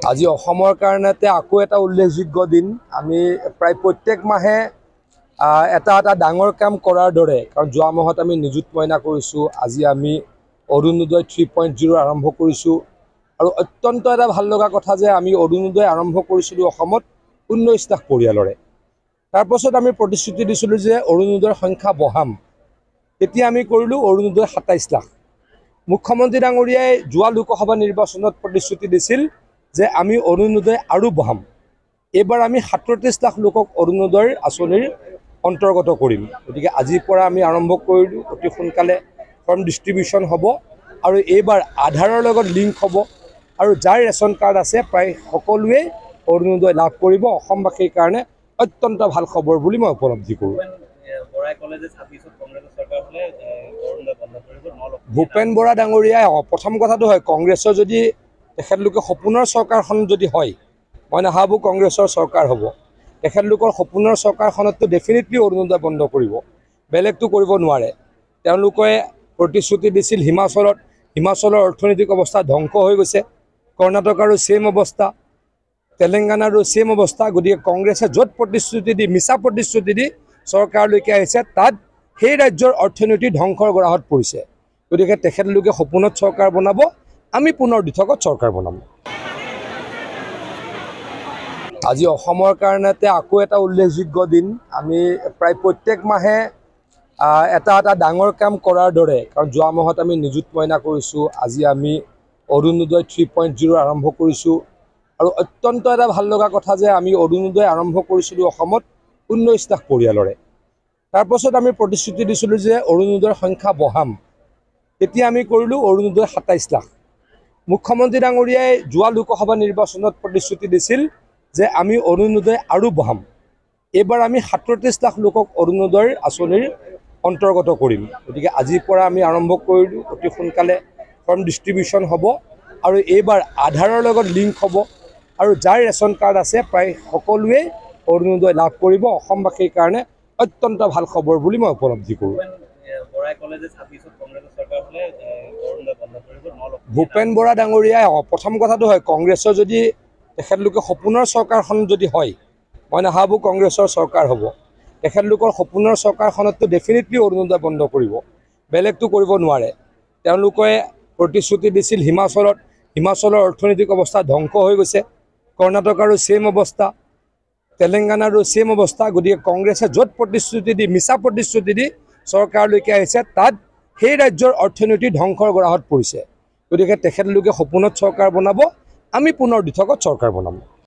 আজি অসমৰ কাৰণেতে আকৌ এটা উল্লেখযোগ্য দিন। আমি প্ৰায় প্ৰত্যেক মাহে এটা ডাঙৰ কাম কৰাৰ দৰে, কাৰণ যোৱা মাহত আমি নিযুত মইনা কৰিছোঁ, আজি আমি অৰুণোদয় 3.0 আৰম্ভ কৰিছোঁ। আৰু অত্যন্ত এটা ভাল লগা কথা যে আমি অৰুণোদয় আৰম্ভ কৰিছিলোঁ অসমত 19 লাখ পৰিয়ালৰে। তাৰপাছত আমি প্ৰতিশ্ৰুতি দিছিলোঁ যে অৰুণোদয়ৰ সংখ্যা বঢ়াম। এতিয়া আমি কৰিলোঁ অৰুণোদয় 27 লাখ। মুখ্যমন্ত্ৰী ডাঙৰীয়াই যোৱা লোকসভা নিৰ্বাচনত প্ৰতিশ্ৰুতি দিছিল যে আমি অৰুণোদয় আৰু বঢ়াম। এইবাৰ আমি 37 লাখ লোকক অৰুণোদয়ৰ আঁচনিৰ অন্তৰ্গত কৰিম। গতিকে আজিৰ পৰা আমি আৰম্ভ কৰিলোঁ। অতি সোনকালে ফৰ্ম ডিষ্ট্ৰিবিউশ্যন হ'ব আৰু এইবাৰ আধাৰৰ লগত লিংক হ'ব আৰু যাৰ ৰেচন কাৰ্ড আছে প্ৰায় সকলোৱে অৰুণোদয় লাভ কৰিব। অসমবাসীৰ কাৰণে অত্যন্ত ভাল খবৰ বুলি মই উপলব্ধি কৰোঁ। ভূপেন বৰা ডাঙৰীয়াই প্ৰথম কথাটো হয়, কংগ্ৰেছৰ যদি তেখেতলোকে সপোনৰ চৰকাৰখন যদি হয়, মই নাভাবোঁ কংগ্ৰেছৰ চৰকাৰ হ'ব। তেখেতলোকৰ সপোনৰ চৰকাৰখনততো ডেফিনেটলি অৰুণোদয় বন্ধ কৰিব, বেলেগটো কৰিব নোৱাৰে। তেওঁলোকে প্ৰতিশ্ৰুতি দিছিল হিমাচলৰ অৰ্থনৈতিক অৱস্থা ধ্বংস হৈ গৈছে, কৰ্ণাটকৰো ছেম অৱস্থা, তেলেংগানাৰো ছেম অৱস্থা। গতিকে কংগ্ৰেছে য'ত প্ৰতিশ্ৰুতি দি মিছা প্ৰতিশ্ৰুতি দি চৰকাৰলৈকে আহিছে, তাত সেই ৰাজ্যৰ অৰ্থনীতি ধ্বংসৰ গৰাহত পৰিছে। গতিকে তেখেতলোকে সপোনত চৰকাৰ বনাব, আমি পুনৰ দিঠকত চৰকাৰ বনাম। আজি অসমৰ কাৰণেতে আকৌ এটা উল্লেখযোগ্য দিন। আমি প্ৰায় প্ৰত্যেক মাহে এটা ডাঙৰ কাম কৰাৰ দৰে, কাৰণ যোৱা মাহত আমি নিযুত মইনা কৰিছোঁ, আজি আমি অৰুণোদয় 3.0 আৰম্ভ কৰিছোঁ। আৰু অত্যন্ত এটা ভাল লগা কথা যে আমি অৰুণোদয় আৰম্ভ কৰিছিলোঁ অসমত 19 লাখ পৰিয়ালৰে। তাৰপাছত আমি প্ৰতিশ্ৰুতি দিছিলোঁ যে অৰুণোদয়ৰ সংখ্যা বঢ়াম। এতিয়া আমি কৰিলোঁ অৰুণোদয় 27 লাখ। মুখ্যমন্ত্ৰী ডাঙৰীয়াই যোৱা লোকসভা নিৰ্বাচনত প্ৰতিশ্ৰুতি দিছিল যে আমি অৰুণোদয় আৰু বঢ়াম। এইবাৰ আমি 37 লাখ লোকক অৰুণোদয়ৰ আঁচনিৰ অন্তৰ্গত কৰিম। গতিকে আজিৰ পৰা আমি আৰম্ভ কৰিলোঁ। অতি সোনকালে ফৰ্ম ডিষ্ট্ৰিবিউশ্যন হ'ব আৰু এইবাৰ আধাৰৰ লগত লিংক হ'ব আৰু যাৰ ৰেচন কাৰ্ড আছে প্ৰায় সকলোৱে অৰুণোদয় লাভ কৰিব। অসমবাসীৰ কাৰণে অত্যন্ত ভাল খবৰ বুলি মই উপলব্ধি কৰোঁ। ভূপেন বৰা ডাঙৰীয়াই প্ৰথম কথাটো হয়, কংগ্ৰেছৰ যদি তেখেতলোকে সপোনৰ চৰকাৰখন যদি হয়, মই নাভাবোঁ কংগ্ৰেছৰ চৰকাৰ হ'ব। তেখেতলোকৰ সপোনৰ চৰকাৰখনততো ডেফিনেটলি অৰুণোদয় বন্ধ কৰিব, বেলেগটো কৰিব নোৱাৰে। তেওঁলোকে প্ৰতিশ্ৰুতি দিছিল হিমাচলৰ অৰ্থনৈতিক অৱস্থা ধ্বংস হৈ গৈছে, কৰ্ণাটকৰো ছেম অৱস্থা, তেলেংগানাৰো ছেম অৱস্থা। গতিকে কংগ্ৰেছে য'ত প্ৰতিশ্ৰুতি দি মিছা প্ৰতিশ্ৰুতি দি চৰকাৰলৈকে আহিছে, তাত সেই ৰাজ্যৰ অৰ্থনীতি ধ্বংসৰ গৰাহত পৰিছে। গতিকে তেখেতলোকে সপোনত চৰকাৰ বনাব, আমি পুনৰ দিঠকত চৰকাৰ বনাম।